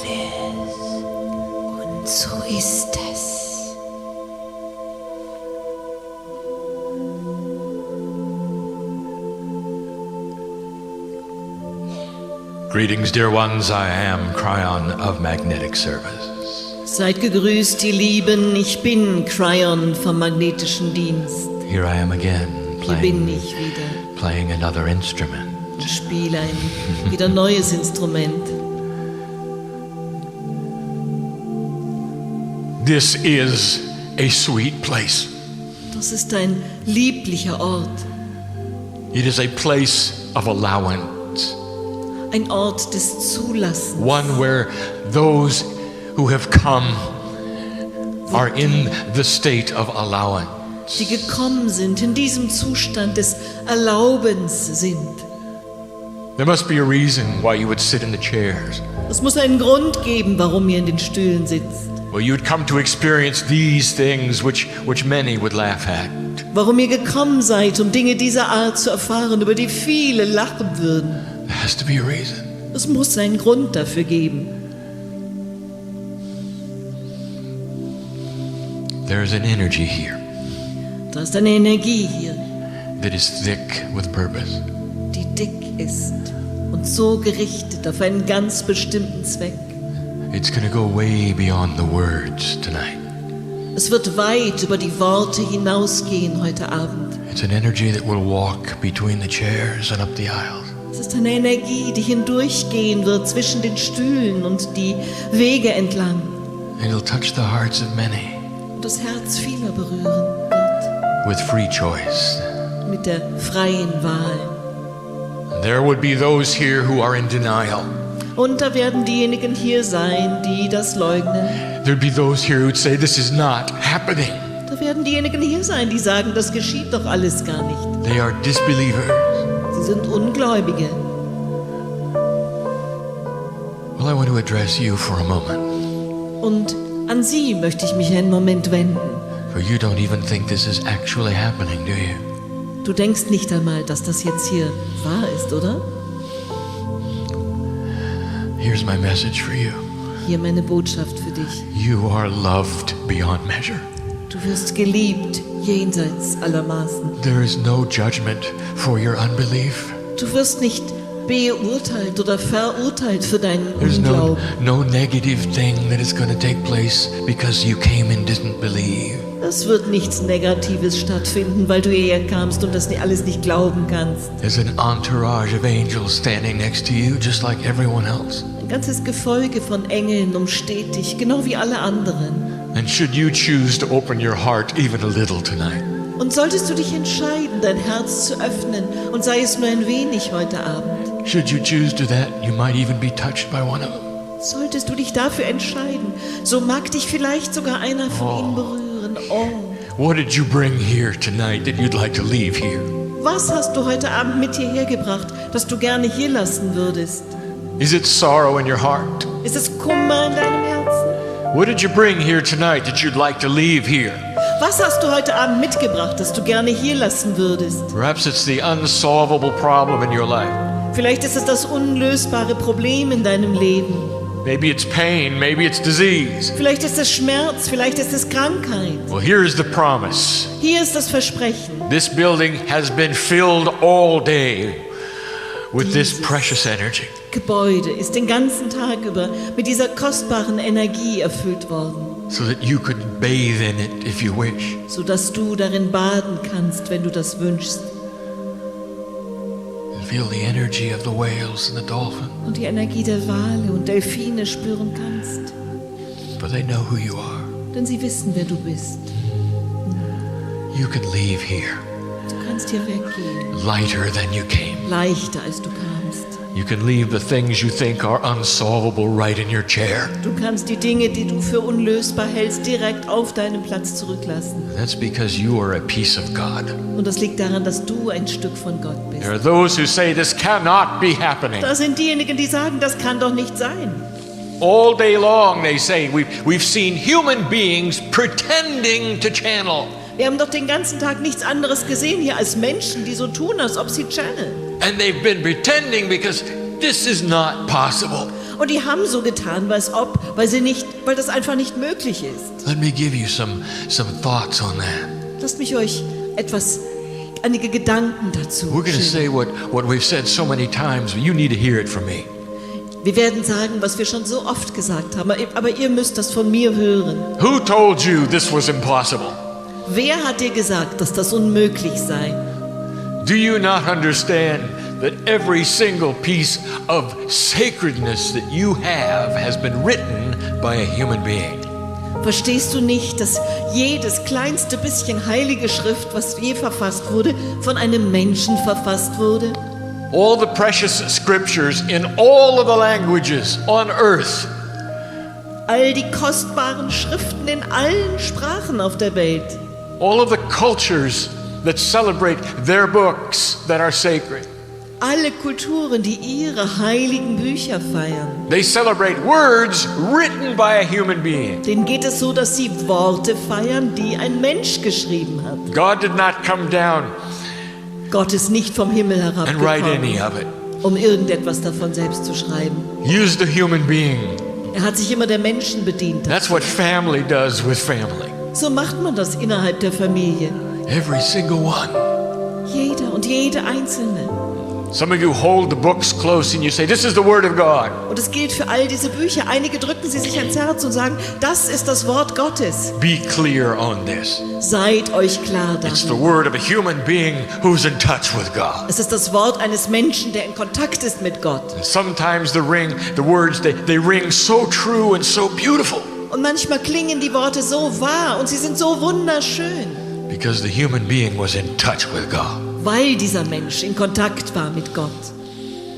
is. Und so ist es. Greetings, dear ones. I am Kryon of Magnetic Service. Seid gegrüßt, ihr Lieben. Ich bin Kryon vom magnetischen Dienst. Here I am again, Hier bin ich wieder. playing another instrument. Ich spiele ein wieder neues Instrument. This is a sweet place. Das ist ein lieblicher Ort. It is a place of allowance. Ein Ort des Zulassens. One where those who have come are in the state of allowance. Die gekommen sind, in diesem Zustand des Erlaubens sind. There must be a reason why you would sit in the chairs. Es muss einen Grund geben, warum ihr in den Stühlen sitzt. Well, you would come to experience these things which many would laugh at. Warum ihr gekommen seid, um Dinge dieser Art zu erfahren, über die viele lachen würden. There has to be a reason. Es muss einen Grund dafür geben. There is an energy here Da ist eine Energie hier, that is thick with purpose. die dick ist und so gerichtet auf einen ganz bestimmten Zweck. It's going to go way beyond the words tonight. Es wird weit über die Worte hinausgehen heute Abend. It's an energy that will walk between the chairs and up the aisles. Es ist eine Energie, die hindurchgehen wird zwischen den Stühlen und die Wege entlang And it'll touch the hearts of many und das Herz vieler berühren wird with free choice. mit der freien Wahl. There would be those here who are in denial. Und da werden diejenigen hier sein, die das leugnen. There'd be those here who'd say, this is not happening. Da werden diejenigen hier sein, die sagen, das geschieht doch alles gar nicht. They are disbelievers. Sie sind Ungläubige. Well, I want to address you for a moment. Und an sie möchte ich mich einen Moment wenden. For you don't even think this is actually happening, do you? Du denkst nicht einmal, dass das jetzt hier wahr ist, oder? Here's my message for you. Hier meine Botschaft für dich. You are loved beyond measure. Du wirst geliebt jenseits aller Maßen. There is no judgment for your unbelief. Du wirst nicht beurteilt oder verurteilt für deinen There's Unglauben. no negative thing that is going to take place because you came and didn't believe. Es wird nichts Negatives stattfinden, weil du hierher kamst und das alles nicht glauben kannst. There's an entourage of angels standing next to you, just like everyone else. Ein ganzes Gefolge von Engeln umsteht dich, genau wie alle anderen. And should you choose to open your heart even a little tonight, Und solltest du dich entscheiden, dein Herz zu öffnen, und sei es nur ein wenig heute Abend, should you choose to that, you might even be touched by one of them. solltest du dich dafür entscheiden, so mag dich vielleicht sogar einer von ihnen berühren. Oh, What did you bring here tonight that you'd like to leave here? was hast du heute Abend mit hierher gebracht, das du gerne hier lassen würdest? Is it sorrow in your heart? Ist es Kummer in deinem Herzen? What did you bring here tonight that you'd like to leave here? Was hast du heute Abend mitgebracht, das du gerne hier lassen würdest? Perhaps it's the unsolvable problem in your life. Vielleicht ist es das unlösbare Problem in deinem Leben. Maybe it's pain, maybe it's disease. Vielleicht ist es Schmerz, vielleicht ist es Krankheit. Well, here's the promise. Hier ist das Versprechen. This building has been filled all day with this precious energy. Gebäude ist den ganzen Tag über mit dieser kostbaren Energie erfüllt worden, So that you could bathe in it if you wish. sodass du darin baden kannst, wenn du das wünschst. And feel the energy of the whales and the dolphin. Und die Energie der Wale und Delfine spüren kannst. But they know who you are. Denn sie wissen, wer du bist. You can leave here Du kannst hier weggehen, lighter than you came. leichter als du kamst. You can leave the things you think are unsolvable right in your chair. Du kannst die Dinge, die du für unlösbar hältst, direkt auf deinem Platz zurücklassen. That's because you are a piece of God. Und das liegt daran, dass du ein Stück von Gott bist. There are those who say this cannot be happening. Da sind diejenigen, die sagen, das kann doch nicht sein. All day long they say we've seen human beings pretending to channel. Wir haben doch den ganzen Tag nichts anderes gesehen hier als Menschen, die so tun, als ob sie channeln. And they've been pretending because this is not possible. Und die haben so getan, weil das einfach nicht möglich ist. Let me give you some thoughts on that. Lasst mich euch einige Gedanken dazu We're going to say what we've said so many times, but you need to hear it from me. Wir werden sagen, was wir schon so oft gesagt haben, aber ihr müsst das von mir hören. Who told you this was impossible? Wer hat dir gesagt, dass das unmöglich sei? Do you not understand that every single piece of sacredness that you have has been written by a human being? Verstehst du nicht, dass jedes kleinste bisschen heilige Schrift, was je verfasst wurde, von einem Menschen verfasst wurde? All the precious scriptures in all of the languages on earth. All die kostbaren Schriften in allen Sprachen auf der Welt. All of the cultures that celebrate their books that are sacred. Alle Kulturen, die ihre heiligen Bücher feiern. They celebrate words written by a human being. Denen geht es so, dass sie Worte feiern, die ein Mensch geschrieben hat. God did not come down Gott ist nicht vom Himmel and write any herabgekommen, of it. um irgendetwas davon selbst zu schreiben. Used a human being. Er hat sich immer der Menschen bedient. That's what family does with family. So macht man das innerhalb der Familie. Every single one. Jeder und jede Einzelne. Some of you hold the books close and you say, this is the word of God. Und es gilt für all diese Bücher. Einige drücken sie sich ans Herz und sagen, das ist das Wort Gottes. Be clear on this. Seid euch klar It's the darin. word of a human being who's in touch with God. Es ist das Wort eines Menschen, der in Kontakt ist mit Gott. And sometimes the words, they ring so true and so beautiful. Und manchmal klingen die Worte so wahr und sie sind so wunderschön, Because the human being was in touch with God. weil dieser Mensch in Kontakt war mit Gott.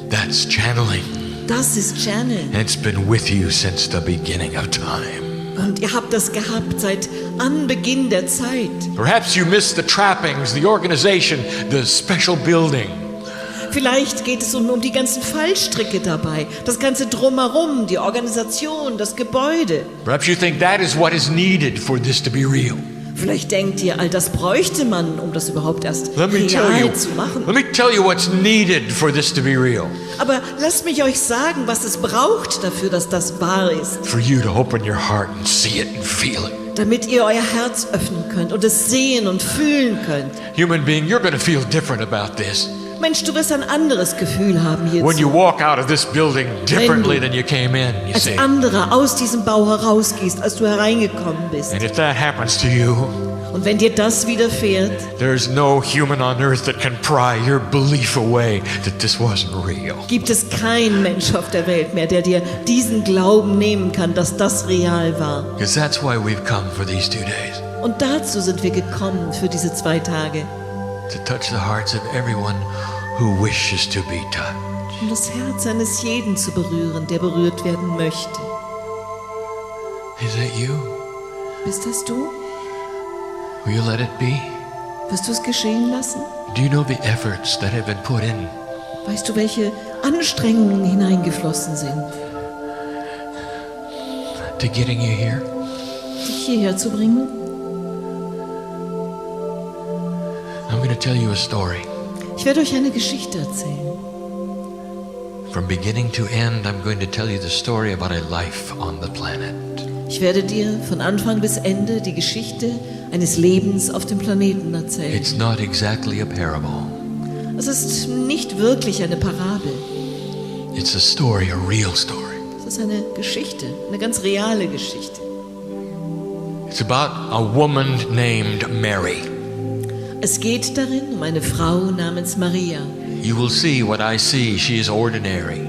That's channeling. Das ist Channel. And it's been with you since the beginning of time. Und ihr habt das gehabt seit Anbeginn der Zeit. Perhaps you missed the trappings, the organization, the special building. Vielleicht geht es um die ganzen Fallstricke dabei, das ganze Drumherum, die Organisation, das Gebäude. Perhaps you think that is what is needed for this to be real. Vielleicht denkt ihr, all das bräuchte man, um das überhaupt erst Let me tell real zu machen. you what's needed for this to be real. Aber lasst mich euch sagen, was es braucht dafür, dass das wahr ist. For you to open your heart and see it and feel it. Damit ihr euer Herz öffnen könnt und es sehen und fühlen könnt. Human being, you're going to feel different about this. Mensch, du wirst ein anderes Gefühl haben When you hierzu. walk out of this building differently than you came in, you Als see. anderer aus diesem Bau herausgehst, als du hereingekommen bist. And if that happens to you, Und wenn dir das widerfährt, there's no human on earth that can pry your belief away that this wasn't real. gibt es keinen Mensch auf der Welt mehr, der dir diesen Glauben nehmen kann, dass das real war. Because that's why we've come for these 2 days. Und dazu sind wir gekommen für diese 2 Tage, To touch the hearts of everyone who wishes to be touched. um das Herz eines jeden zu berühren, der berührt werden möchte. Is that you? Bist das du? Will you let it be? Wirst du es geschehen lassen? Do you know the efforts that have been put in Weißt du, welche Anstrengungen hineingeflossen sind, to getting you here? dich hierher zu bringen? I'm going to tell you a story. Ich werde euch eine Geschichte erzählen. From beginning to end, I'm going to tell you the story about a life on the planet. Ich werde dir von Anfang bis Ende die Geschichte eines Lebens auf dem Planeten erzählen. It's not exactly a parable. Es ist nicht wirklich eine Parabel. It's a story, a real story. Es ist eine Geschichte, eine ganz reale Geschichte. It's about a woman named Mary. Es geht darin um eine Frau namens Maria. You will see what I see. She is ordinary.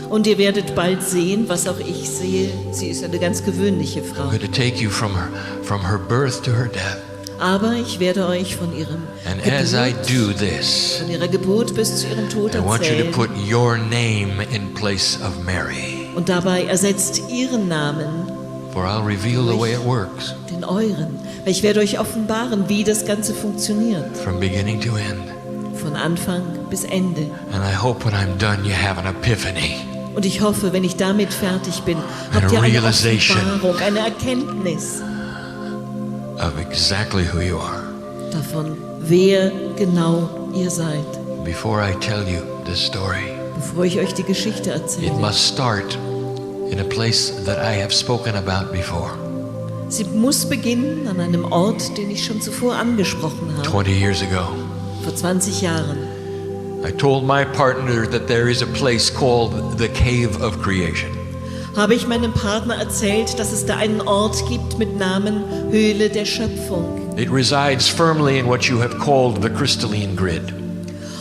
Und ihr werdet bald sehen, was auch ich sehe. Sie ist eine ganz gewöhnliche Frau. I'm going to take you from her birth to her death. Aber ich werde euch von And as I do this, von ihrer Geburt bis zu ihrem Tod I want you to erzählen. put your name in place of Mary. Und dabei ersetzt ihren Namen For I'll reveal the way it works den euren. Weil ich werde euch offenbaren, wie das Ganze funktioniert. from beginning to end. Von Anfang bis Ende. And I hope when I'm done, you have an epiphany. Und ich hoffe, wenn ich damit fertig bin, habt And a ihr eine realization. Offenbarung, eine Erkenntnis Of exactly who you are. davon, wer genau ihr seid. Before I tell you this story, Bevor ich euch die Geschichte it erzähle, must start in a place that I have spoken about before. Sie muss beginnen an einem Ort, den ich schon zuvor angesprochen habe, 20 years ago, vor 20 Jahren. I told my partner that there is a place called the Cave of Creation. Habe ich meinem Partner erzählt, dass es da einen Ort gibt mit Namen Höhle der Schöpfung. It resides firmly in what you have called the crystalline grid.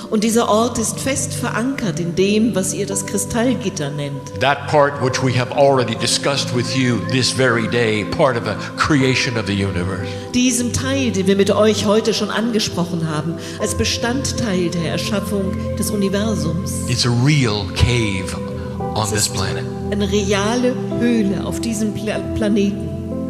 Und dieser Ort ist fest verankert in dem, was ihr das Kristallgitter nennt. That part which we have already discussed with you this very day, part of the creation of the universe. Diesem Teil, den wir mit euch heute schon angesprochen haben, als Bestandteil der Erschaffung des Universums. It's a real cave on this planet. Eine reale Höhle auf diesem Planeten.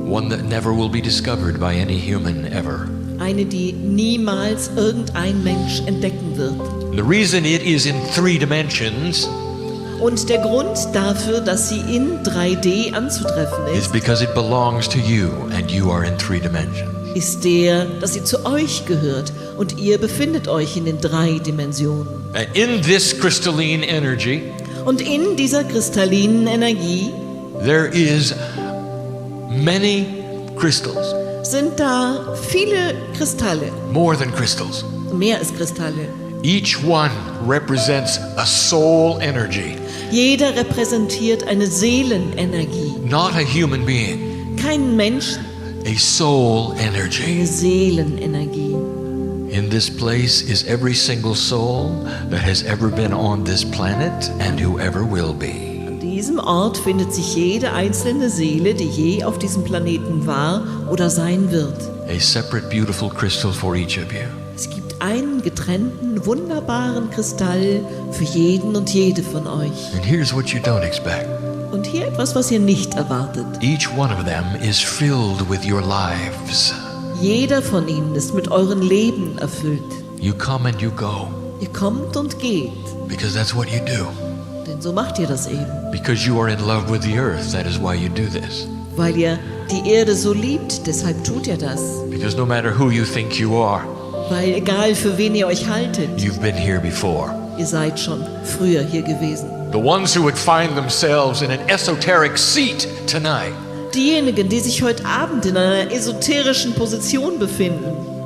One that never will be discovered by any human ever. Eine, die niemals irgendein Mensch entdecken wird. The reason it is in 3 dimensions Und der Grund dafür, dass sie in 3D anzutreffen is ist, because it belongs to you and you are in 3 dimensions. ist der, dass sie zu euch gehört und ihr befindet euch in den 3 Dimensionen. And in this crystalline energy, Und in dieser kristallinen Energie there is many crystals, sind da viele Kristalle, more than crystals. mehr als Kristalle. Each one represents a soul energy, Jeder repräsentiert eine Seelenenergie, not a human being, keinen Menschen, a soul energy. eine Seelenenergie. In this place is every single soul that has ever been on this planet and who ever will be. An diesem Ort findet sich jede einzelne Seele, die je auf diesem Planeten war oder sein wird. A separate beautiful crystal for each of you. Es gibt einen getrennten, wunderbaren Kristall für jeden und jede von euch. And here's what you don't expect. Und hier etwas, was ihr nicht erwartet. Each one of them is filled with your lives. Jeder von ihnen ist mit euren Leben erfüllt. You come and you go Ihr kommt und geht, because that's what you do. denn so macht ihr das eben. Because you are in love with the earth, that is why you do this. Weil ihr die Erde so liebt, deshalb tut ihr das. Because no matter who you think you are, Weil egal für wen ihr euch haltet, you've been here before. ihr seid schon früher hier gewesen. The ones who would find themselves in an esoteric seat tonight Diejenigen, die sich heute Abend in einer esoterischen Position befinden,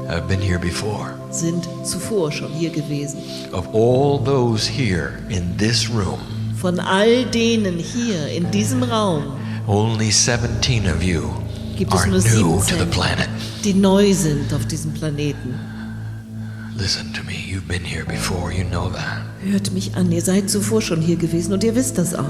have been here before. sind zuvor schon hier gewesen. Of all those here in this room, Von all denen hier in diesem Raum only 17 of you gibt es are nur new to the 17, planet. die neu sind auf diesem Planeten. Listen to me, you've been here before, you know that. Hört mich an, ihr seid zuvor schon hier gewesen und ihr wisst das auch.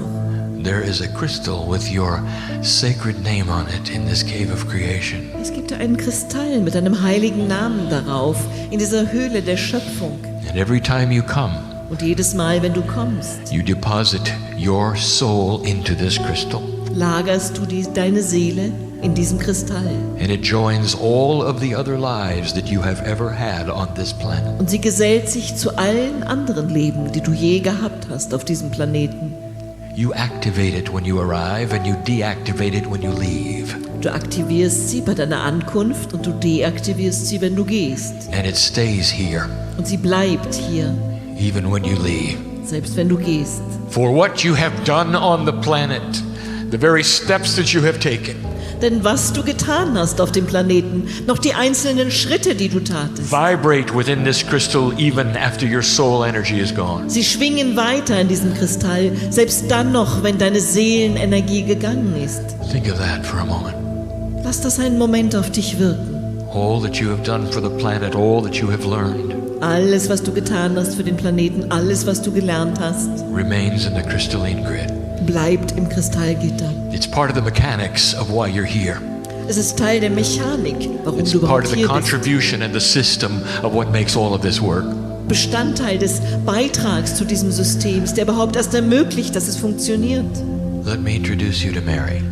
There is a crystal with your sacred name on it in this cave of creation. Es gibt da einen Kristall mit einem heiligen Namen darauf, in dieser Höhle der Schöpfung. And every time you come, Und jedes Mal, wenn du kommst, you deposit your soul into this crystal. lagerst du deine Seele in diesem Kristall. And it joins all of the other lives that you have ever had on this planet. Und sie gesellt sich zu allen anderen Leben, die du je gehabt hast auf diesem Planeten. You activate it when you arrive and you deactivate it when you leave. Du aktivierst sie bei deiner Ankunft und du deaktivierst sie, wenn du gehst. And it stays here Und sie bleibt hier, even when you leave. selbst wenn du gehst. For what you have done on the planet, the very steps that you have taken, Denn was du getan hast auf dem Planeten, noch die einzelnen Schritte, die du tatest, vibrate within this crystal even after your soul energy is gone. sie schwingen weiter in diesem Kristall, selbst dann noch, wenn deine Seelenenergie gegangen ist. Think of that for a moment. Lass das einen Moment auf dich wirken. All that you have done for the planet, all that you have learned, Alles, was du getan hast für den Planeten, alles, was du gelernt hast, remains in the crystalline grid. bleibt im Kristallgitter. It's part of the mechanics of why you're here. Es ist Teil der Mechanik, warum It's du part überhaupt of the hier bist. contribution and the system of what makes all of this work. Bestandteil des Beitrags zu diesem System, der überhaupt erst ermöglicht, dass es funktioniert. Let me introduce you to Mary.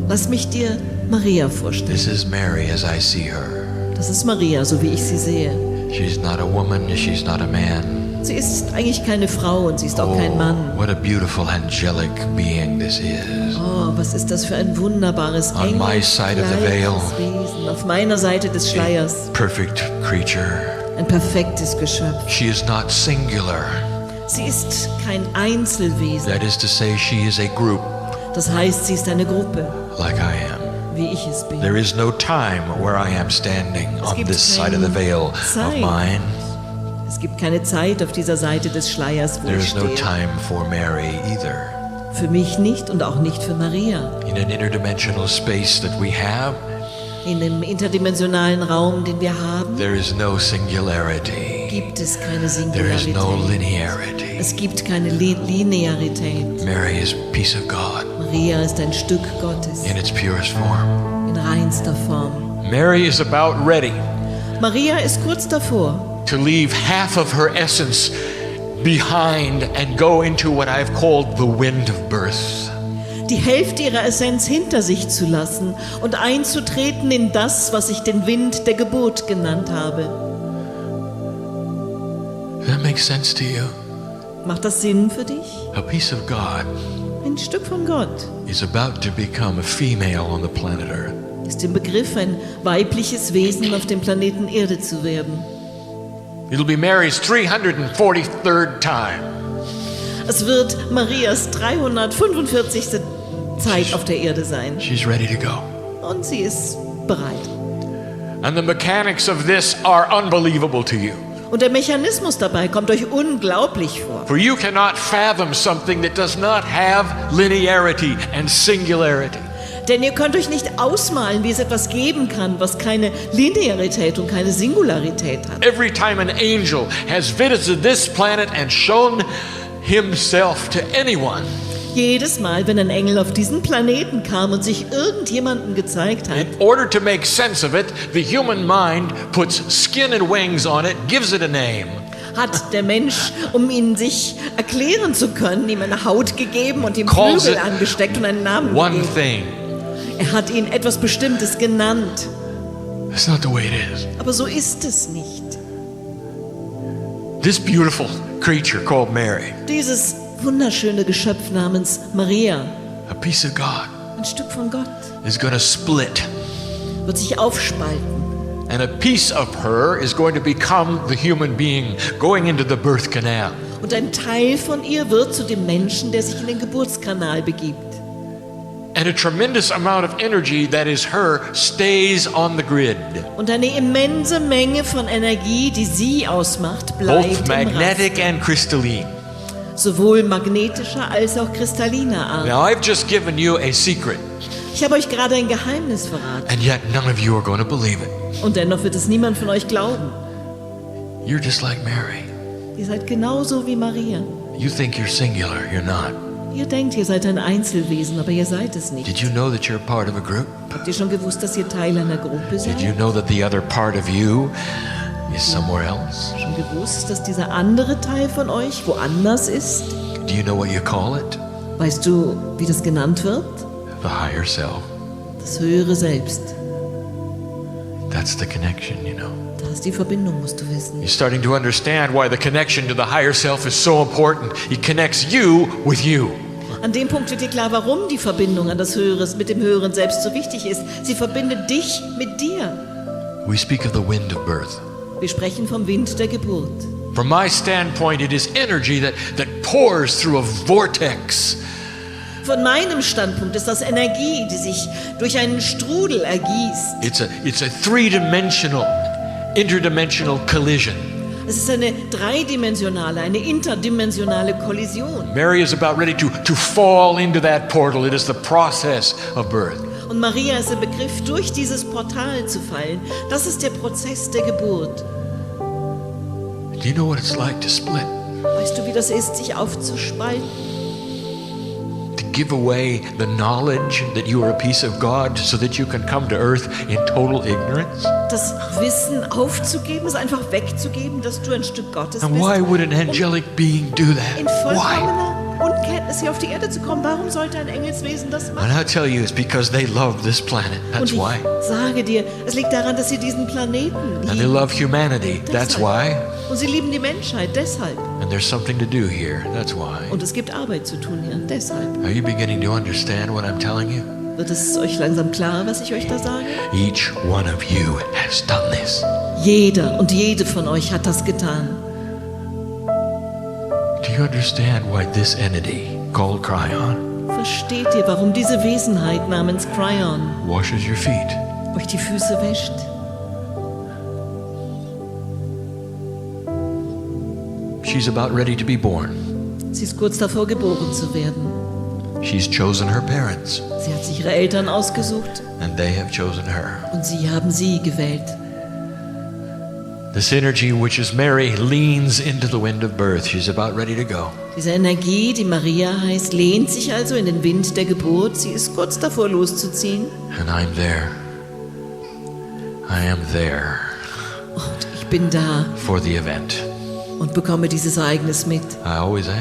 Lass mich dir Maria vorstellen. This is Mary as I see her. Das ist Maria, so wie ich sie sehe. She's not a woman, she's not a man. Sie ist eigentlich keine Frau und sie ist auch kein Mann. what a beautiful angelic being this is. Oh, was ist das für ein wunderbares, On my side of the veil. Wesen. Auf meiner Seite des Schleiers. Perfect creature. Ein perfektes Geschöpf. She is not singular. Sie ist kein Einzelwesen. That is to say, she is a group. Das heißt, sie ist eine Gruppe, like I am. wie ich es bin. There is no time where I am standing on gibt this side of the veil of Zeit. mine. Es gibt keine Zeit auf dieser Seite des Schleiers, wo There ich is no stehe. time for Mary either. Für mich nicht und auch nicht für Maria. In an interdimensional space that we have, In dem interdimensionalen Raum, den wir haben, there is no singularity. gibt es keine There is no Singularität. linearity. Es gibt keine Linearität. Mary is a piece of God Maria ist ein Stück Gottes in its purest form. in reinster Form. Mary is about ready Maria ist kurz davor, to leave half of her essence behind and go into what I've called the wind of birth. die Hälfte ihrer Essenz hinter sich zu lassen und einzutreten in das, was ich den Wind der Geburt genannt habe. Does that make sense to you? Macht das Sinn für dich? A piece of God Ein Stück von Gott is about to become a female on the planet Earth. ist im Begriff, ein weibliches Wesen auf dem Planeten Erde zu werden. It'll be Mary's 343rd time. Es wird Marias 345. Zeit auf der Erde sein. She's ready to go. Und sie ist bereit. And the mechanics of this are unbelievable to you. Und der Mechanismus dabei kommt euch unglaublich vor. For you cannot fathom something that does not have linearity and singularity. Denn ihr könnt euch nicht ausmalen, wie es etwas geben kann, was keine Linearität und keine Singularität hat. Every time an angel has visited this planet and shown himself to anyone, Jedes Mal, wenn ein Engel auf diesen Planeten kam und sich irgendjemandem gezeigt hat, in order to make sense of it, the human mind puts skin and wings on it, gives it a name. hat der Mensch, um ihn sich erklären zu können, ihm eine Haut gegeben und ihm Calls Flügel it angesteckt und einen Namen One gegeben. thing. Er hat ihn etwas Bestimmtes genannt. That's not the way it is. Aber so ist es nicht. This beautiful creature called Mary, Dieses wunderschöne Geschöpf namens Maria, a piece of God, ein Stück von Gott, is going to split. wird sich aufspalten. And a piece of her is going to become the human being going into the birth canal. Und ein Teil von ihr wird zu dem Menschen, der sich in den Geburtskanal begibt. And a tremendous amount of energy that is her stays on the grid. Und eine immense Menge von Energie, die sie ausmacht, bleibt Both im magnetic Raster. and crystalline. Sowohl magnetischer als auch kristalliner Art. Now, I've just given you a secret, Ich habe euch gerade ein Geheimnis verraten. and yet none of you are going to believe it. Und dennoch wird es niemand von euch glauben. You're just like Mary. Ihr seid genauso wie Maria. You think you're singular, you're not. Ihr denkt, ihr seid ein Einzelwesen, aber ihr seid es nicht. Did you know that you're part of a group? Habt ihr schon gewusst, dass ihr Teil einer Gruppe Did you seid? know that the other part of you is somewhere else? Schon gewusst, dass dieser andere Teil von euch woanders ist? Do you know what you call it? Weißt du, wie das genannt wird? The higher self. Das höhere Selbst. That's the connection, you know. Da ist die Verbindung, musst du wissen. You're starting to understand why the connection to the higher self is so important. It connects you with you. An dem Punkt wird dir klar, warum die Verbindung an das Höhere mit dem höheren Selbst so wichtig ist. Sie verbindet dich mit dir. We speak of the wind of birth. Wir sprechen vom Wind der Geburt. From my standpoint, it is energy that pours through a vortex. Von meinem Standpunkt ist das Energie, die sich durch einen Strudel ergießt. It's a three-dimensional, interdimensional collision. Es ist eine dreidimensionale, eine interdimensionale Kollision. Mary is about ready to fall into that portal. It is the process of birth. Und Maria ist im Begriff, durch dieses Portal zu fallen. Das ist der Prozess der Geburt. Do you know what it's like to split? Weißt du, wie das ist, sich aufzuspalten? To give away the knowledge that you are a piece of God so that you can come to earth in total ignorance? Das Wissen aufzugeben, es einfach wegzugeben, dass du ein Stück Gottes And bist. why would an angelic being do In that? Why? vollkommener Unkenntnis hier auf die Erde zu kommen. Warum sollte ein Engelswesen das machen? And I tell you, it's because they love this planet. Und That's ich why. sage dir, es liegt daran, dass sie diesen Planeten And they lieben. love humanity. That's why. Und sie lieben die Menschheit, deshalb. And there's something to do here. That's why. Und es gibt Arbeit zu tun hier, deshalb. Are you beginning to understand what I'm telling you? Wird es euch langsam klar, was ich euch da sage? Each one of you has done this. Jeder und jede von euch hat das getan. Do you understand why this entity called Kryon versteht ihr, warum diese Wesenheit namens Kryon washes your feet. euch die Füße wäscht. She's about ready to be born. Sie ist kurz davor, geboren zu werden. She's chosen her parents, Sie hat sich ihre Eltern ausgesucht and they have chosen her. und sie haben sie gewählt. This energy, which is Mary, leans into the wind of birth. She's about ready to go. Diese Energie, die Maria heißt, lehnt sich also in den Wind der Geburt. Sie ist kurz davor, loszuziehen. And I'm there. I am there Und ich bin da for the event. und bekomme dieses Ereignis mit. I always am.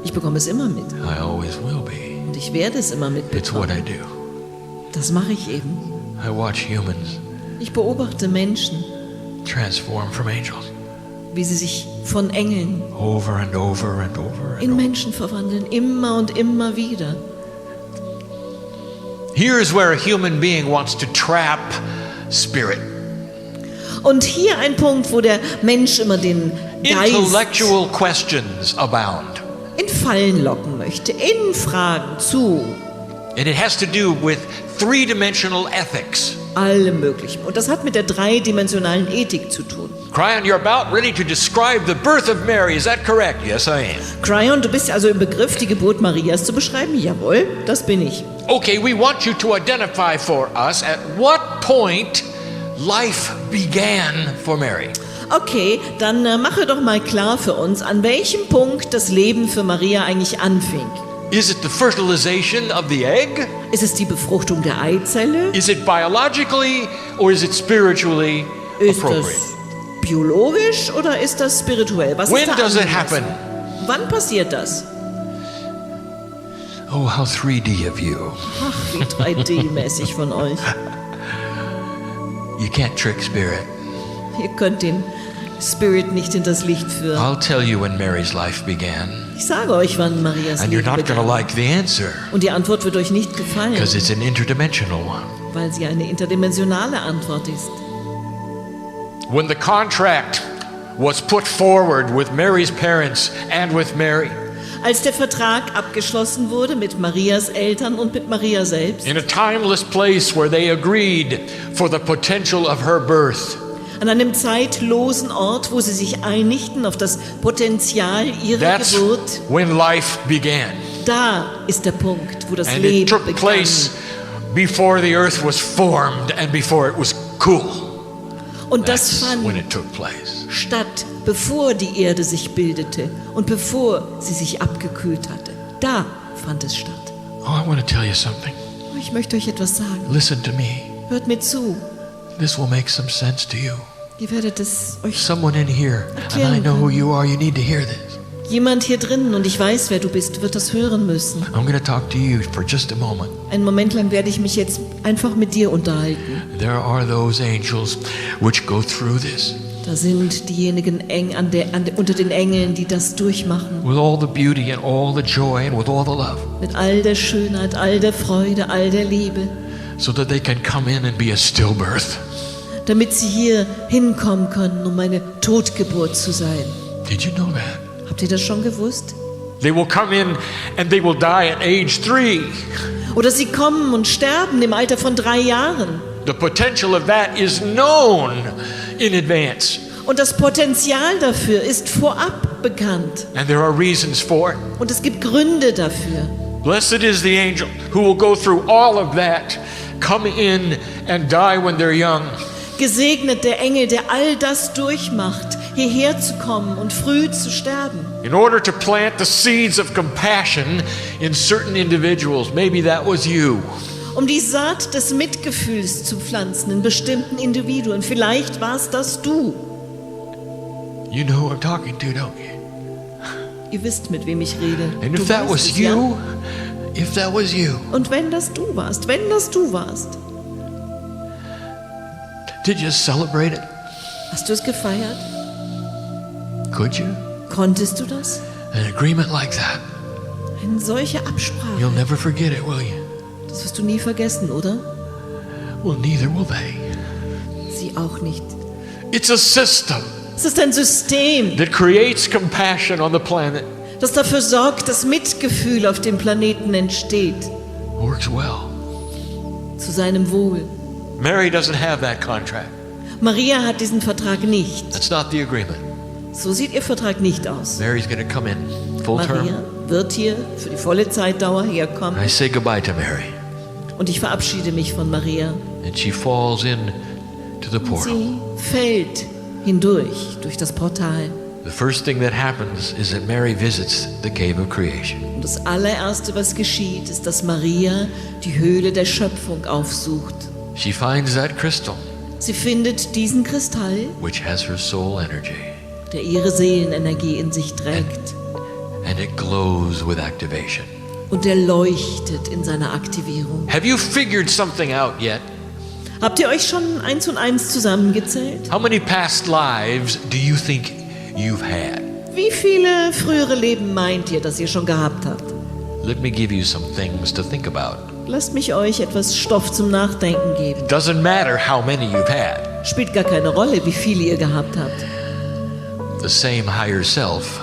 Ich bekomme es immer mit. I always will be. Und ich werde es immer It's what I mitbekommen. do. Das mache ich eben. I watch humans Ich beobachte Menschen, transform from angels wie sie sich von Engeln over and over and over and in over. Menschen verwandeln, immer und immer wieder. Here's where a human being wants to trap spirit. Und hier ein Punkt, wo der Mensch immer den Geist Intellectual questions abound. in Fallen locken möchte, in Fragen zu And it has to do with three-dimensional ethics. allem Möglichen. Und das hat mit der dreidimensionalen Ethik zu tun. Kryon, you're about ready to describe the birth of Mary. Is that correct? Yes, I am. Kryon, du bist also im Begriff, die Geburt Marias zu beschreiben? Jawohl, das bin ich. Okay, we want you to identify for us at what point life began for Mary. Okay, dann mache doch mal klar für uns, an welchem Punkt das Leben für Maria eigentlich anfing. Is it the fertilization of the egg? Ist es die Befruchtung der Eizelle? Is it biologically or is it spiritually Ist appropriate? das biologisch oder ist das spirituell? Was When ist da does it angemessen? happen? Wann passiert das? Oh, how 3D of you. Ach, wie 3D-mäßig von euch. You can't trick spirit. Ihr könnt den Spirit nicht hinters Licht führen. I'll tell you when Mary's life began. Ich sage euch, wann Marias And you're Leben not going to begann. like the answer Und die Antwort wird euch nicht gefallen, because it's an interdimensional one. weil sie eine interdimensionale Antwort ist. When the contract was put forward with Mary's parents and with Mary, Als der Vertrag abgeschlossen wurde mit Marias Eltern und mit Maria selbst, in a timeless place where they agreed for the potential of her birth, an einem zeitlosen Ort, wo sie sich einigten auf das Potenzial ihrer that's Geburt, when life began. da ist der Punkt, wo das And it Leben took begann. place before the earth was formed and before it was cool. Und das That's fand when it took place. statt, bevor die Erde sich bildete und bevor sie sich abgekühlt hatte. Da fand es statt. Oh, I want to tell you something. Ich möchte euch etwas sagen. Listen to me. Hört mir zu. This will make some sense to you. Ihr werdet es euch... Someone in here, and I know who you are, you need to hear this. Jemand hier drinnen, und ich weiß, wer du bist, wird das hören müssen. I'm going to talk to you for just a moment. Einen Moment lang werde ich mich jetzt einfach mit dir unterhalten. There are those angels which go through this Da sind diejenigen unter den Engeln, die das durchmachen. with all the beauty and all the joy and with all the love, Mit all der Schönheit, all der Freude, all der Liebe. so that they can come in and be a stillbirth. Damit sie hier hinkommen können, um eine Totgeburt zu sein. Did you know that? Habt ihr das schon gewusst? They will come in and they will die at age 3. Oder sie kommen und sterben im Alter von 3 Jahren. The potential of that is known in advance, Und das Potenzial dafür ist vorab bekannt. and there are reasons for it. Und es gibt Gründe dafür. Blessed is the angel who will go through all of that, come in and die when they're young. Gesegnet der Engel, der all das durchmacht, hierher zu kommen und früh zu sterben. In order to plant the seeds of compassion in certain individuals. Maybe that was you. Um die Saat des Mitgefühls zu pflanzen in bestimmten Individuen. Vielleicht war es das du. You know who I'm talking to, don't you? Ihr wisst, mit wem ich rede. And Du if that weißt was es, ja? you, if that was you, Und wenn das du warst, did you celebrate it? hast du es gefeiert? Could you? Konntest du das? An agreement like that, Eine solche Absprache. you'll never forget it, will you? Das wirst du nie vergessen, oder? Well, neither will they. Sie auch nicht. It's a system Es ist ein System, that creates compassion on the planet. das dafür sorgt, dass Mitgefühl auf dem Planeten entsteht, works well. zu seinem Wohl. Mary doesn't have that contract. Maria hat diesen Vertrag nicht. That's not the agreement. So sieht ihr Vertrag nicht aus. Mary's going to come in full Maria term. wird hier für die volle Zeitdauer herkommen. And I say goodbye to Mary. Und ich verabschiede mich von Maria. And she falls in to the portal. Sie fällt hindurch, durch das Portal. The first thing that happens is that Mary visits the cave of creation. Und das allererste, was geschieht, ist, dass Maria die Höhle der Schöpfung aufsucht. She finds that crystal, Sie findet diesen Kristall, which has her soul energy, der ihre Seelenenergie in sich trägt. and it glows with activation. Und der leuchtet in seiner Aktivierung. Have you figured something out yet? Habt ihr euch schon 1 und 1 zusammengezählt? How many past lives do you think you've had? Wie viele frühere Leben meint ihr, dass ihr schon gehabt habt? Let me give you some things to think about. Lasst mich euch etwas Stoff zum Nachdenken geben. It doesn't matter how many you've had. Spielt gar keine Rolle, wie viele ihr gehabt habt. The same higher self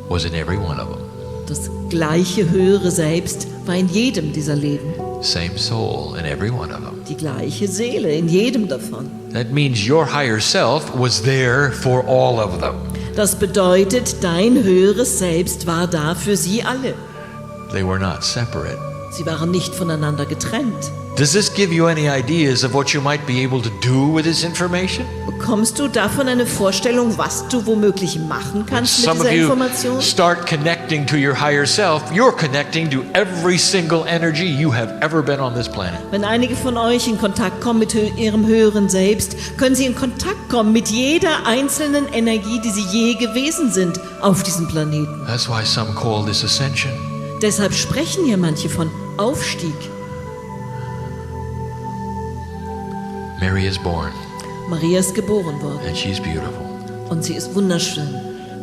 was in every one of them. Das gleiche höhere Selbst war in jedem dieser Leben. Same soul in every one of them. Die gleiche Seele in jedem davon. That means your higher self was there for all of them. Das bedeutet, dein höheres Selbst war da für sie alle. They were not separate. Sie waren nicht voneinander getrennt. Does this give you any ideas of what you might be able to do with this information? Bekommst du davon eine Vorstellung, was du womöglich machen kannst mit Some of dieser you Information? start connecting to your higher self. You're connecting to every single energy you have ever been on this planet. Wenn einige von euch in Kontakt kommen mit ihrem höheren Selbst, können sie in Kontakt kommen mit jeder einzelnen Energie, die sie je gewesen sind auf diesem Planeten. That's why some call this ascension. Deshalb sprechen hier manche von Aufstieg. Mary is born, Maria ist geboren worden and she's beautiful. und sie ist wunderschön.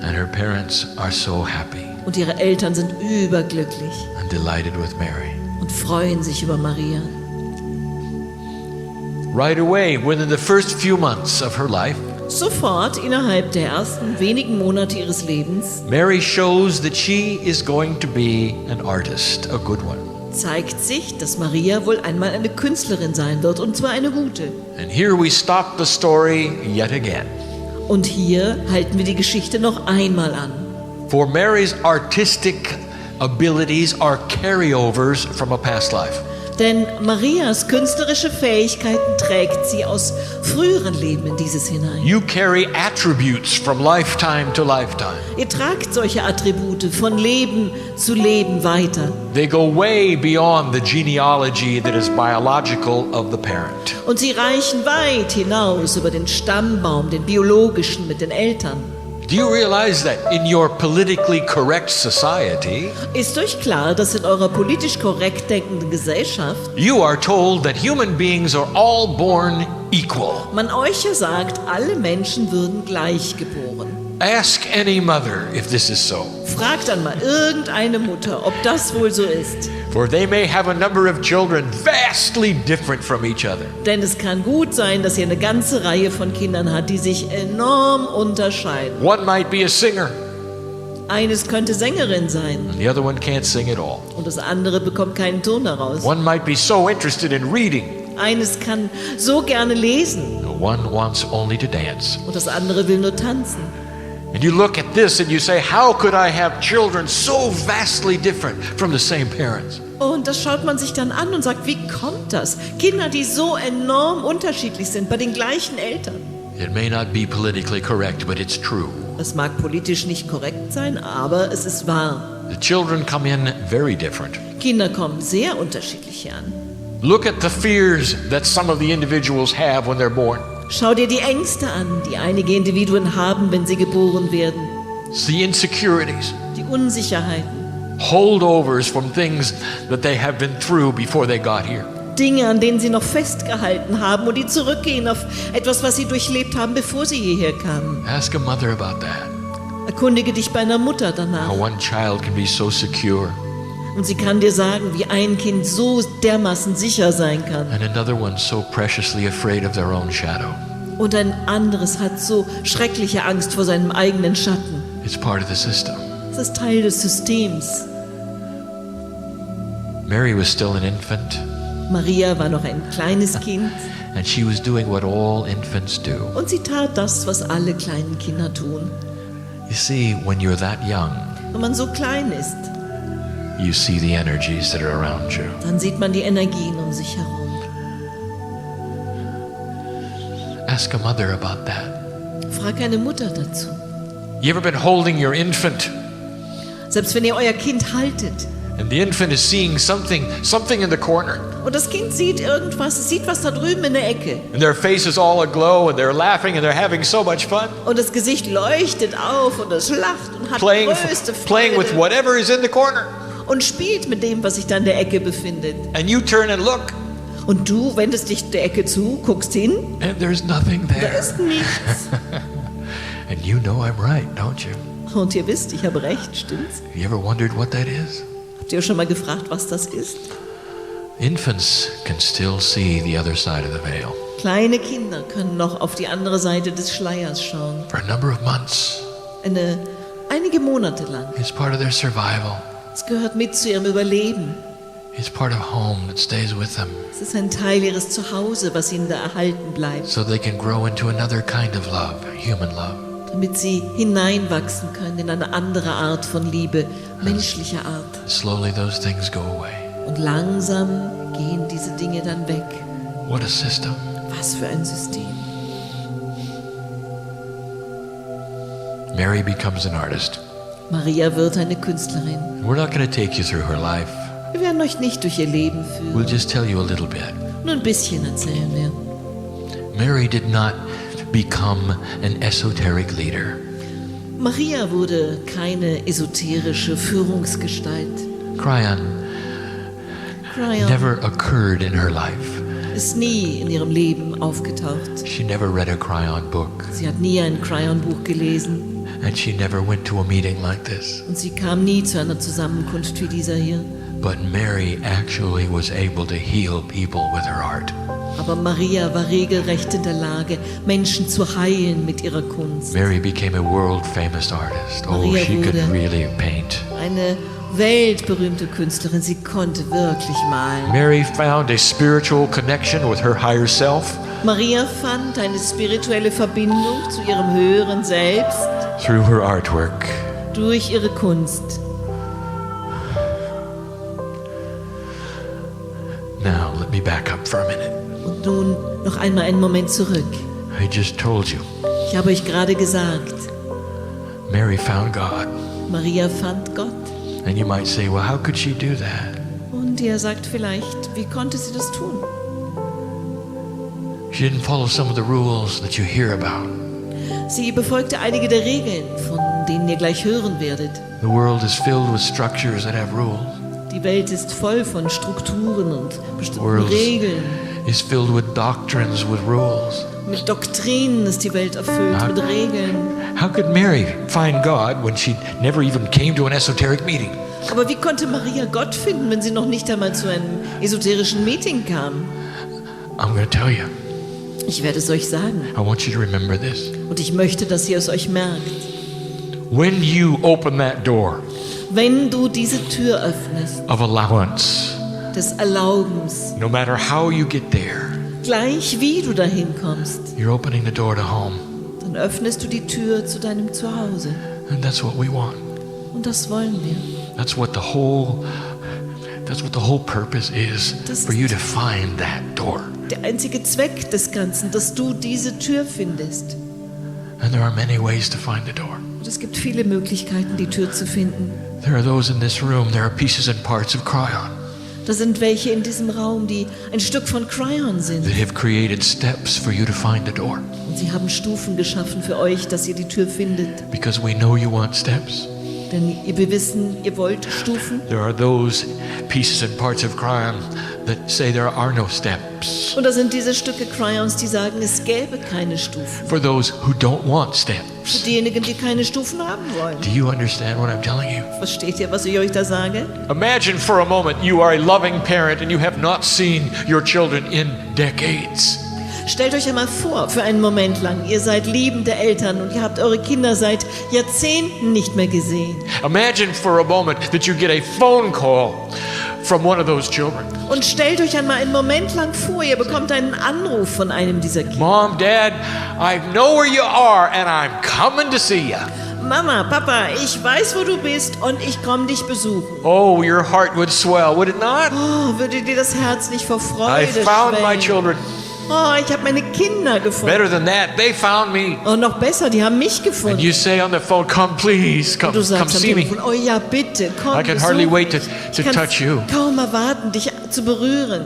And her parents are so happy Und ihre Eltern sind überglücklich and delighted with Mary. und freuen sich über Maria. Right away, within the first few months of her life, Sofort, innerhalb der ersten wenigen Monate ihres Lebens, Mary shows that she is going to be an artist, a good one. zeigt sich, dass Maria wohl einmal eine Künstlerin sein wird, und zwar eine gute. And here we stop the story yet again. Und hier halten wir die Geschichte noch einmal an. For Mary's artistic abilities are carryovers from a past life. Denn Marias künstlerische Fähigkeiten trägt sie aus früheren Leben in dieses hinein. You carry attributes from lifetime to lifetime. Ihr tragt solche Attribute von Leben zu Leben weiter. They go way beyond the genealogy that is biological of the parent. Und sie reichen weit hinaus über den Stammbaum, den biologischen mit den Eltern. Do you realize that in your politically correct society, Ist euch klar, dass in eurer politisch korrekt denkenden Gesellschaft you are told that human beings are all born equal? man euch ja sagt, alle Menschen würden gleich geboren. Ask any mother if this is so. Fragt dann mal irgendeine Mutter, ob das wohl so ist. For they may have a number of children vastly different from each other. Denn es kann gut sein, dass ihr eine ganze Reihe von Kindern hat, die sich enorm unterscheiden. One might be a singer, Eines könnte Sängerin sein and the other one can't sing at all. und das andere bekommt keinen Ton daraus. One might be so interested in reading, Eines kann so gerne lesen one wants only to dance. und das andere will nur tanzen. And you look at this and you say, how could I have children so vastly different from the same parents? Und das schaut man sich dann an und sagt, wie kommt das? Kinder, die so enorm unterschiedlich sind, bei den gleichen Eltern. It may not be politically correct, but it's true. Es mag politisch nicht korrekt sein, aber es ist wahr. The children come in very different. Kinder kommen sehr unterschiedlich hier an. Look at the fears that some of the individuals have when they're born. Schau dir die Ängste an, die einige Individuen haben, wenn sie geboren werden. The insecurities, Die Unsicherheiten. holdovers from things that they have been through before they got here. Dinge, an denen sie noch festgehalten haben und die zurückgehen auf etwas, was sie durchlebt haben, bevor sie hierher kamen. Ask a mother about that. Erkundige dich bei einer Mutter danach. How one child can be so secure Und sie kann dir sagen, wie ein Kind so dermaßen sicher sein kann. and another one so preciously afraid of their own shadow. Und ein anderes hat so schreckliche Angst vor seinem eigenen Schatten. It's part of the system. Das ist Teil des Systems. Mary was still an infant, Maria war noch ein kleines Kind and she was doing what all infants do. und sie tat das, was alle kleinen Kinder tun. You see, when you're that young, Wenn man so klein ist, you see the energies that are around you. dann sieht man die Energien um sich herum. Ask a mother about that. Frag eine Mutter dazu. You ever been holding your infant, Selbst wenn ihr euer Kind haltet and the infant is seeing something in the corner, und das Kind sieht irgendwas, es sieht was da drüben in der Ecke and their face is all aglow, and they're laughing, and they're having so much fun, und das Gesicht leuchtet auf und es lacht und hat playing größte with Freude whatever is in the corner, und spielt mit dem, was sich da in der Ecke befindet. and you turn and look, Und du wendest dich der Ecke zu, guckst hin, and there's nothing da there. ist nichts. And you know I'm right, don't you? Und ihr wisst, ich habe recht, stimmt's? You ever wondered what that is? Habt ihr schon mal gefragt, was das ist? Infants can still see the other side of the veil Kleine Kinder können noch auf die andere Seite des Schleiers schauen. for a number of months. Einige Monate lang. It's part of their survival. Es gehört mit zu ihrem Überleben. It's part of home that stays with them, Es ist ein Teil ihres Zuhause, was ihnen da erhalten bleibt, so they can grow into another kind of love, human love. damit sie hineinwachsen können in eine andere Art von Liebe, menschlicher Art. Slowly those things go away. Und langsam gehen diese Dinge dann weg. What a system. Was für ein System. Mary becomes an artist. Maria wird eine Künstlerin. We're not going to take you through her life. Wir werden euch nicht durch ihr Leben We'll führen. just tell you a little bit. Nur ein bisschen erzählen wir. Mary did not become an esoteric leader. Maria wurde keine esoterische Führungsgestalt. Kryon Kryon never occurred in her life. ist nie in ihrem Leben aufgetaucht. She never read a Kryon book, Sie hat nie ein Kryon-Buch gelesen and she never went to a meeting like this. und sie kam nie zu einer Zusammenkunft wie dieser hier. But Mary actually was able to heal people with her art. Aber Maria war regelrecht in der Lage, Menschen zu heilen mit ihrer Kunst. Mary became a world-famous artist. Oh, Maria she could wurde really paint. eine weltberühmte Künstlerin. Sie konnte wirklich malen. Mary found a spiritual connection with her higher self Maria fand eine spirituelle Verbindung zu ihrem höheren Selbst through her artwork. durch ihre Kunst. Now, let me back up for a minute. Und nun noch einmal einen Moment zurück. I just told you, Ich habe euch gerade gesagt, Mary found God. Maria fand Gott. And you might say, well, how could she do that? Und ihr sagt vielleicht, wie konnte sie das tun? She didn't follow some of the rules that you hear about. Sie befolgte einige der Regeln, von denen ihr gleich hören werdet. The world is filled with structures that have rules. Die Welt ist voll von Strukturen und bestimmten Worlds. Regeln. Is filled with doctrines with rules. Mit Doktrinen ist die Welt erfüllt, mit Regeln. How could Mary find God when she never even came to an esoteric meeting? Aber wie konnte Maria Gott finden, wenn sie noch nicht einmal zu einem esoterischen Meeting kam? I'm going to tell you. Ich werde es euch sagen. I want you to remember this. Und ich möchte, dass ihr es euch merkt. When you open that door Wenn du diese Tür öffnest, of allowance, des Erlaubens, no matter how you get there, gleich wie du dahin kommst, you're opening the door to home. dann öffnest du die Tür zu deinem Zuhause. And that's what we want. Und das wollen wir. That's what the whole purpose is, Das for you ist- to find that door. Der einzige Zweck des Ganzen, dass du diese Tür findest. And there are many ways to find the door. Und es gibt viele Möglichkeiten, die Tür zu finden. There are those in this room, there are pieces and parts of Kryon Da sind welche in diesem Raum, die ein Stück von Kryon sind. that have created steps for you to find the door. Und sie haben Stufen geschaffen für euch, dass ihr die Tür findet. Because we know you want steps. Denn wir wissen, ihr wollt Stufen. There are those pieces and parts of Kryon that say there are no steps. Und da sind diese Stücke Cryons, die sagen, es gäbe keine Stufen. For those who don't want Für steps. diejenigen, die keine Stufen haben wollen. Do you understand what I'm telling you? Versteht ihr, was ich euch da sage? Imagine for a moment you are a loving parent and you have not seen your children in decades. Stellt euch einmal vor, für einen Moment lang, ihr seid liebende Eltern und ihr habt eure Kinder seit Jahrzehnten nicht mehr gesehen. Imagine for a moment that you get a phone call from one of those children. Und stellt euch einmal einen Moment lang vor, ihr bekommt einen Anruf von einem dieser Kinder. Mom, Dad, I know where you are and I'm coming to see you. Mama, Papa, ich weiß, wo du bist und ich komme dich besuchen. Oh, your heart would swell, would it not? Oh, würde dir das Herz nicht vor I Freude found my schwellen? children. Oh, ich habe meine Kinder gefunden. Better than that, they found me. Und noch besser, die haben mich And gefunden. you say on the phone, come please, Und come du sagst am see me. Telefon, oh ja, bitte, komm, I can besuch hardly wait mich. to Ich kann's touch you. kaum erwarten, dich zu berühren.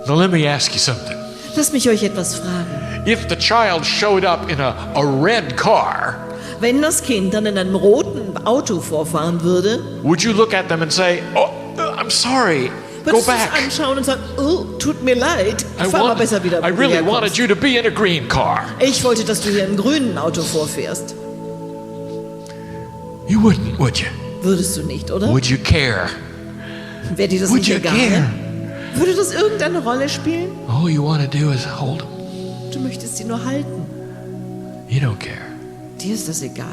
Now let me ask you something. Lasst mich euch etwas fragen. If the child showed up in a red car, Wenn das Kind dann in einem roten Auto vorfahren würde, would you look at them and say, oh, I'm sorry, go würdest du es back. anschauen und sagen, oh, tut mir leid, fahr mal besser wieder, I wo du really herkommst. wanted you to be in a green car. Ich wollte, dass du hier im grünen Auto vorfährst. You wouldn't, would you? Würdest du nicht, oder? Would you care? Wäre dir das Would nicht you egal? care? Würde das irgendeine Rolle spielen? All you want to do is hold them. Du möchtest sie nur halten. You don't care. Dir ist das egal.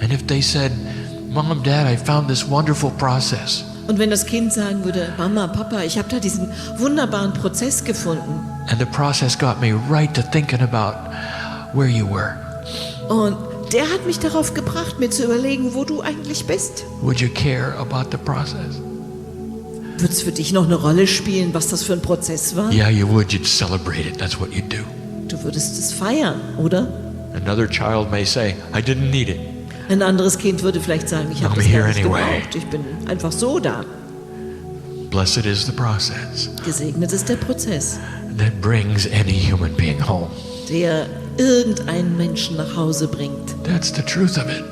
And if they said, Mom, Dad, I found this wonderful process. Und wenn das Kind sagen würde, Mama, Papa, ich habe da diesen wunderbaren Prozess gefunden. And the process got me right to thinking about where you were. Und der hat mich darauf gebracht, mir zu überlegen, wo du eigentlich bist. Would you care about the process? Wird es für dich noch eine Rolle spielen, was das für ein Prozess war? Yeah, you would. You'd celebrate it. That's what you'd do. Du würdest es feiern, oder? Another child may say, I didn't need it. Ein anderes Kind würde vielleicht sagen, ich habe I'm das here gar nicht anyway. gebraucht. Ich bin einfach so da. Blessed is the process Gesegnet ist der Prozess, that brings any human being home. der irgendeinen Menschen nach Hause bringt. That's the truth of it.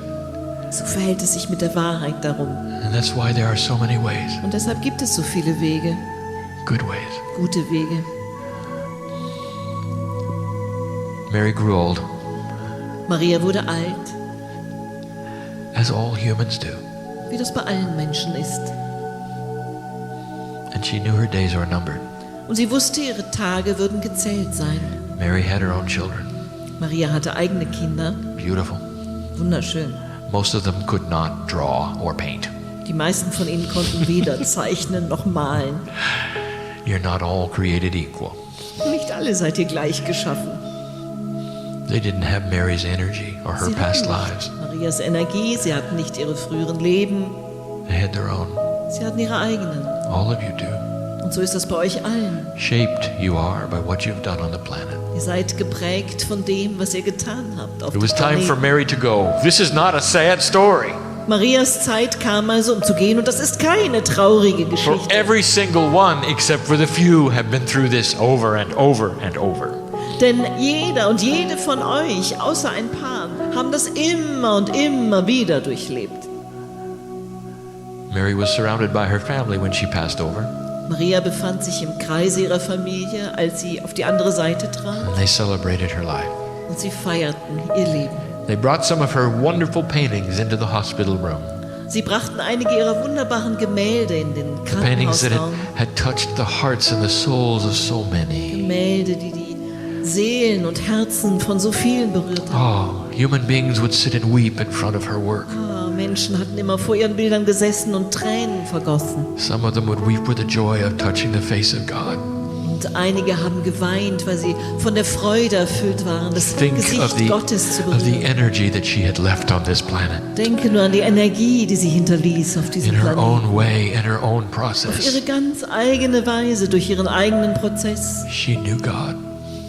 So verhält es sich mit der Wahrheit darum. And that's why there are so many ways, Und deshalb gibt es so viele Wege, good ways. gute Wege. Mary grew old, Maria wurde alt, as all humans do. wie das bei allen Menschen ist. And she knew her days were numbered. Und sie wusste, ihre Tage würden gezählt sein. Mary had her own children. Maria hatte eigene Kinder, Beautiful. wunderschön. Most of them could not draw or paint. Die meisten von ihnen konnten weder zeichnen noch malen. You're not all created equal. Nicht alle seid ihr gleich geschaffen. They didn't have Mary's energy or her Sie past hatten lives. nicht Marias Energie, sie hatten nicht ihre früheren Leben, They had their own. sie hatten ihre eigenen. All of you do. Und so ist das bei euch allen. Shaped you are by what you've done on the planet. Ihr seid geprägt von dem, was ihr getan habt auf It was dem time for Planeten. Mary to go. This is not a sad story. Marias Zeit kam also, um zu gehen, und das ist keine traurige For Geschichte. every single one, except for the few, have been through this over and over and over. Denn jeder und jede von euch, außer ein paar, haben das immer und immer wieder durchlebt. Mary was surrounded by her family when she passed over, Maria befand sich im Kreise ihrer Familie, als sie auf die andere Seite trat, and they celebrated her life. und sie feierten ihr Leben. They brought some of her wonderful paintings into the hospital room. Sie brachten einige ihrer wunderbaren Gemälde in den The paintings that Krankenhausraum. had touched the hearts and the souls of so many. Gemälde, die die Seelen und Herzen von so vielen berührt haben. Oh, human beings would sit and weep in front of her work. Menschen hatten immer vor ihren Bildern gesessen und Tränen vergossen. Some of them would weep with the joy of touching the face of God. Und einige haben geweint, weil sie von der Freude erfüllt waren, das Think Gesicht Gottes zu of the berühren. energy that she had left on this planet. Denke nur an die Energie, die sie hinterließ auf diesem In her Planeten. own way, in her own Auf process. ihre ganz eigene Weise, durch ihren eigenen Prozess, She knew God.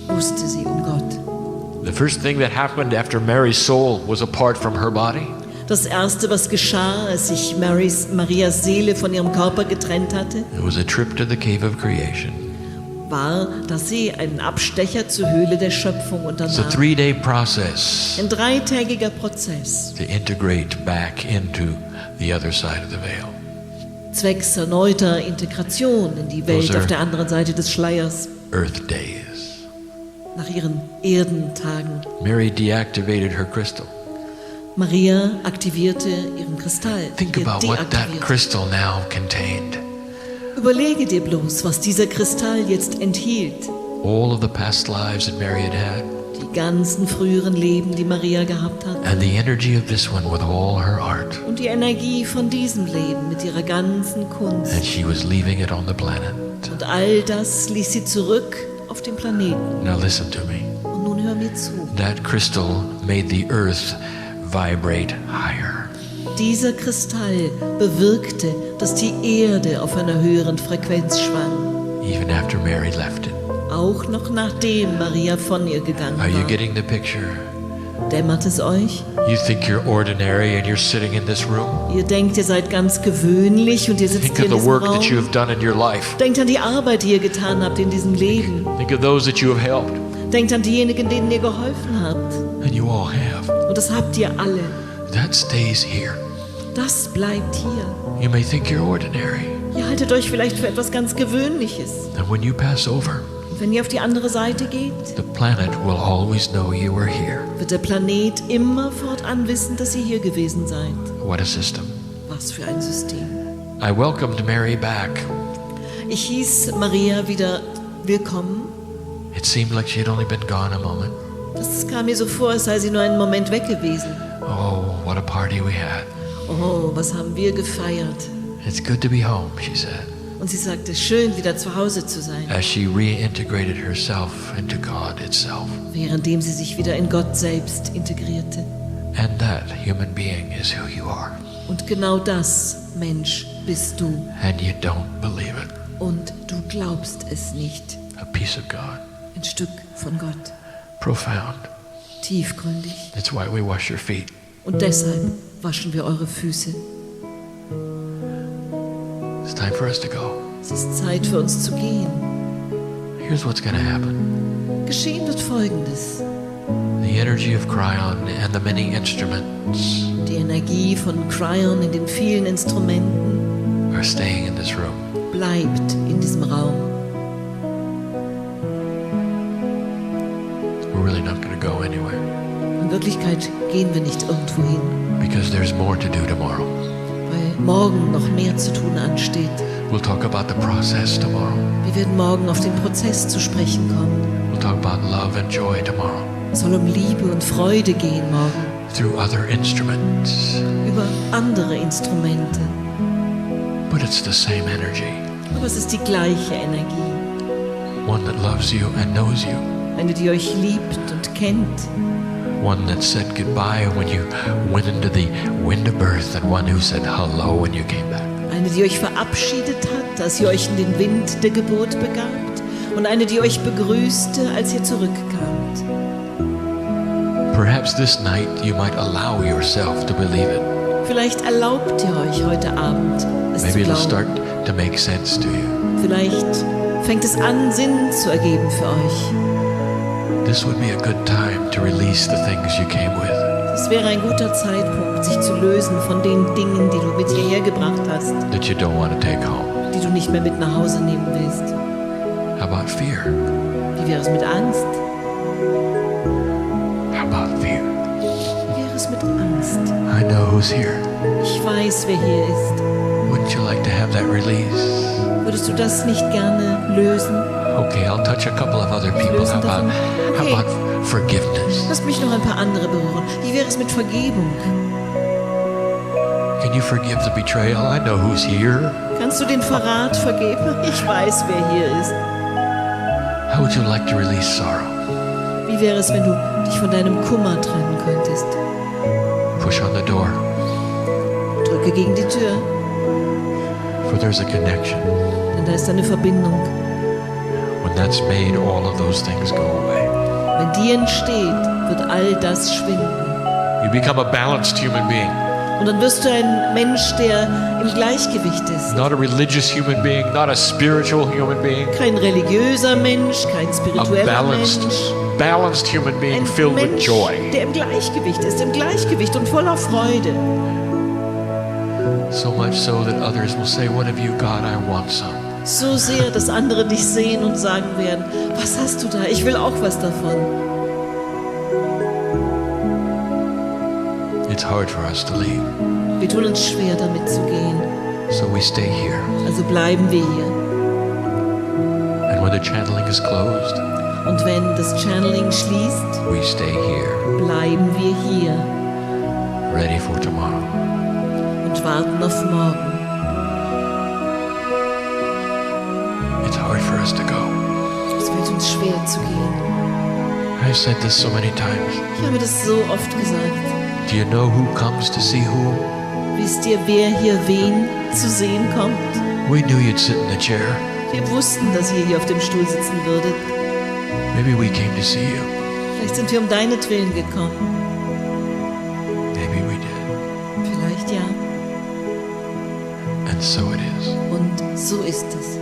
wusste sie um Gott. The first thing that happened after Mary's soul was apart from her body. Das Erste, was geschah, als sich Marias Seele von ihrem Körper getrennt hatte, It was a trip to the cave of creation. war, dass sie einen Abstecher zur Höhle der Schöpfung It's a unternahm. 3-day process Ein 3-tägiger Prozess, to integrate back into the other side of the veil. zwecks erneuter Integration in die Welt Those are- auf der anderen Seite des Schleiers, Earth days. nach ihren Erdentagen. Mary deactivated her crystal. Maria aktivierte ihren Kristall. Think ihr about what that deaktivierte. crystal now contained. Überlege dir bloß, was dieser Kristall jetzt enthielt. all of the past lives that Mary had had, Die ganzen früheren Leben, die Maria gehabt hat. and the energy of this one with all her art. Und die Energie von diesem Leben mit ihrer ganzen Kunst. And she was leaving it on the planet. Und all das ließ sie zurück auf den Planeten. Now listen to me. Und nun hör mir zu. That crystal made the earth vibrate higher. Dieser Kristall bewirkte, dass die Erde auf einer höheren Frequenz schwang. Even after Mary left it. Auch noch nachdem Maria von ihr gegangen Are you war. getting the picture? Dämmert es euch? You think you're ordinary and you're sitting in this room? Ihr denkt, ihr seid ganz gewöhnlich und ihr sitzt Think hier of in the diesem work that you Raum. have done in your life. Denkt an die Arbeit, die ihr getan habt in diesem Leben. Think of those that you have helped. Denkt an diejenigen, denen ihr geholfen habt. And you all have. Und das habt ihr alle. That stays here. Das bleibt hier. You may think you're ordinary. Ihr haltet euch vielleicht für etwas ganz Gewöhnliches. And when you pass over, Und wenn ihr auf die andere Seite geht, the planet will always know you were here. wird der Planet immer fortan wissen, dass ihr hier gewesen seid. What a system. Was für ein System. I welcomed Mary back. Ich hieß Maria wieder willkommen. It seemed like she had only been gone a moment. Das kam mir so vor, als sei sie nur einen Moment weg gewesen. Oh, what a party we had. Oh, was haben wir gefeiert. It's good to be home, she said, Und sie sagte, schön wieder zu Hause zu sein, as she reintegrated herself into God itself. währenddem sie sich wieder in Gott selbst integrierte. And that human being is who you are. Und genau das, Mensch, bist du. And you don't believe it. Und du glaubst es nicht. A piece of God. Ein Stück von Gott. Profound. Tiefgründig. That's why we wash your feet. Und deshalb waschen wir eure Füße. It's time for us to go. Es ist Zeit für uns zu gehen. Here's what's going to happen. Geschehen wird Folgendes. The energy of Kryon and the many instruments Die Energie von Kryon in den vielen Instrumenten are staying in this room. bleibt in diesem Raum. We're really not going to go anywhere In Wirklichkeit gehen wir nicht irgendwo hin, because there's more to do tomorrow. weil morgen noch mehr zu tun ansteht. We'll talk about the process tomorrow. Wir werden morgen auf den Prozess zu sprechen kommen. We'll talk about love and joy tomorrow Es soll um Liebe und Freude gehen morgen, through other instruments. über andere Instrumente. But it's the same energy. Aber es ist die gleiche Energie. One that loves you and knows you. Eine, die euch liebt und kennt. One that said goodbye when you went into the wind of birth, and one who said hello when you came back. Eine, die euch verabschiedet hat, als ihr euch in den Wind der Geburt begabt. Und eine, die euch begrüßte, als ihr zurückkamt. Perhaps this night you might allow yourself to believe it. Vielleicht erlaubt ihr euch heute Abend, es Maybe zu it'll start glauben. to make sense to you. Vielleicht fängt es an, Sinn zu ergeben für euch. This would be a good time to release the things you came with. Es wäre ein guter Zeitpunkt, sich zu lösen von den Dingen, die du mit hierher gebracht hast, That you don't want to take home. die du nicht mehr mit nach Hause nehmen willst. How about fear? Wie wäre es mit Angst? How about fear? Wie wäre es mit Angst? I know who's here. Ich weiß, wer hier ist. Wouldn't you like to have that release? Würdest du das nicht gerne lösen? Okay, I'll touch a couple of other people. Lösen davon. How Okay. about forgiveness? Lass mich noch ein paar andere berühren. Wie wäre es mit Vergebung? Can you forgive the betrayal? I know who's here. Kannst du den Verrat vergeben? Ich weiß, wer hier ist. How would you like to release sorrow? Wie wäre es, wenn du dich von deinem Kummer trennen könntest? Push on the door, Drücke gegen die Tür, for there's a connection. denn da ist eine Verbindung. When that's made, all of those things go away. Wenn die entsteht, wird all das schwinden. You become a balanced human being, Und dann wirst du ein Mensch, der im Gleichgewicht ist. not a religious human being, not a spiritual human being, Kein religiöser Mensch, kein a spiritueller Mensch. balanced human being Ein filled with Mensch, joy. der im Gleichgewicht ist, im Gleichgewicht und voller Freude. So much so that others will say, "What have you got? I want some." So sehr, dass andere dich sehen und sagen werden, was hast du da? Ich will auch was davon. It's hard for us to leave, Wir tun uns schwer, damit zu gehen. so we stay here. Also bleiben wir hier. And when the channeling is closed, Und wenn das Channeling schließt, we stay here, bleiben wir hier ready for tomorrow. und warten auf morgen. It's hard for us to go. Es wird uns schwer zu gehen. I've said this so many times. Ich habe das so oft gesagt. Do you know who comes to see who? Wisst ihr, wer hier wen zu sehen kommt? We knew you'd sit in the chair. Wir wussten, dass ihr hier auf dem Stuhl sitzen würdet. Maybe we came to see you. Vielleicht sind wir um deinetwillen gekommen. Maybe we did. Vielleicht ja. And so it is. Und so ist es.